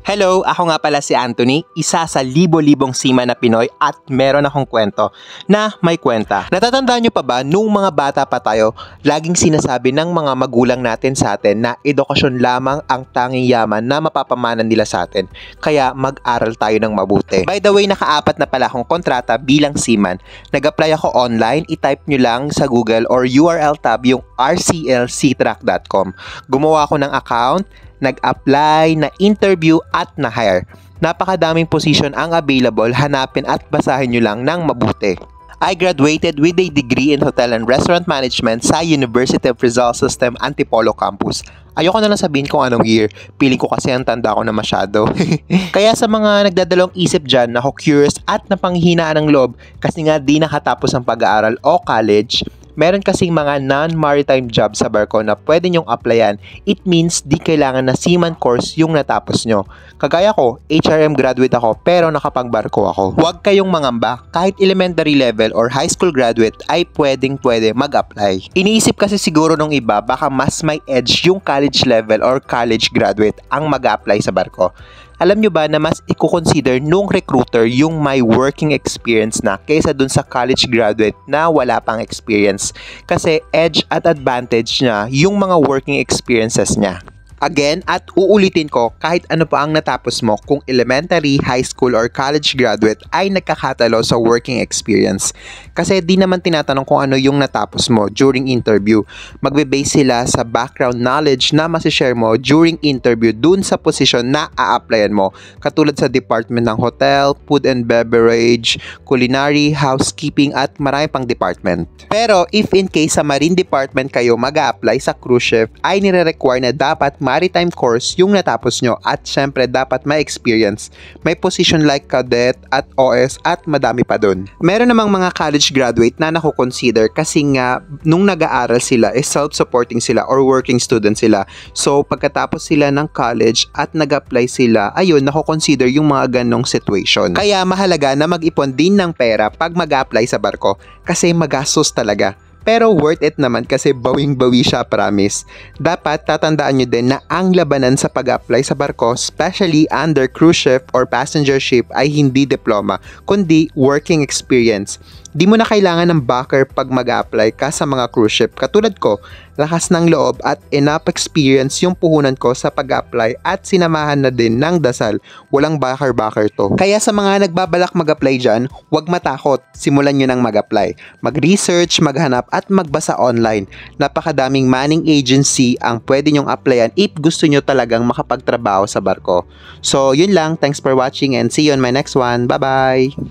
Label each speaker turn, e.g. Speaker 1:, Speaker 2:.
Speaker 1: Hello, ako nga pala si Anthony, isa sa libo-libong seaman na Pinoy at meron akong kwento na may kwenta. Natatandaan nyo pa ba, nung mga bata pa tayo, laging sinasabi ng mga magulang natin sa atin na edukasyon lamang ang tanging yaman na mapapamanan nila sa atin. Kaya mag-aral tayo ng mabuti. By the way, nakaapat na pala akong kontrata bilang seaman. Nag-apply ako online, i-type nyo lang sa Google or URL tab yung rclctrack.com. Gumawa ako ng account, nag-apply, na-interview at na-hire. Napakadaming position ang available, hanapin at basahin nyo lang ng mabuti. I graduated with a degree in Hotel and Restaurant Management sa University of Rizal System Antipolo Campus. Ayoko na lang sabihin kung anong year, piling ko kasi ang tanda ko na masyado. Kaya sa mga nagdadalawang isip dyan, ako curious at napanghinaan ng loob kasi nga di nakatapos ang pag-aaral o college, meron kasing mga non-maritime job sa barko na pwede nyong applyan. It means di kailangan na seaman course yung natapos nyo. Kagaya ko, HRM graduate ako pero nakapagbarko ako. Huwag kayong mangamba, kahit elementary level or high school graduate ay pwede mag-apply. Iniisip kasi siguro nung iba baka mas may edge yung college level or college graduate ang mag-apply sa barko. Alam nyo ba na mas i-consider nung recruiter yung may working experience na kaysa dun sa college graduate na wala pang experience? Kasi edge at advantage niya yung mga working experiences niya. Again, at uulitin ko, kahit ano pa ang natapos mo, kung elementary, high school, or college graduate ay nagkakatalo sa working experience. Kasi di naman tinatanong kung ano yung natapos mo during interview. Magbe-base sila sa background knowledge na masishare mo during interview dun sa position na a-applyan mo. Katulad sa department ng hotel, food and beverage, culinary, housekeeping, at marami pang department. Pero if in case sa marine department kayo mag-a-apply sa cruise ship, ay nire-require na dapat maritime course yung natapos nyo at syempre dapat may experience. May position like cadet at OS at madami pa dun. Meron namang mga college graduate na nakukonsider kasi nga nung nag-aaral sila self-supporting sila or working student sila. So pagkatapos sila ng college at nag-apply sila, ayun, nakukonsider yung mga ganong situation. Kaya mahalaga na mag-ipon din ng pera pag mag-apply sa barko kasi magastos talaga. Pero worth it naman kasi bawing-bawi siya, promise. Dapat tatandaan nyo din na ang labanan sa pag-apply sa barko, especially under cruise ship or passenger ship, ay hindi diploma, kundi working experience. Di mo na kailangan ng backer pag mag-apply ka sa mga cruise ship. Katulad ko, lakas ng loob at enough experience yung puhunan ko sa pag-apply at sinamahan na din ng dasal. Walang backer to. Kaya sa mga nagbabalak mag-apply dyan, huwag matakot. Simulan nyo nang mag-apply. Mag-research, maghanap at magbasa online. Napakadaming manning agency ang pwede nyong applyan if gusto nyo talagang makapagtrabaho sa barko. So, yun lang. Thanks for watching and see you on my next one. Bye-bye!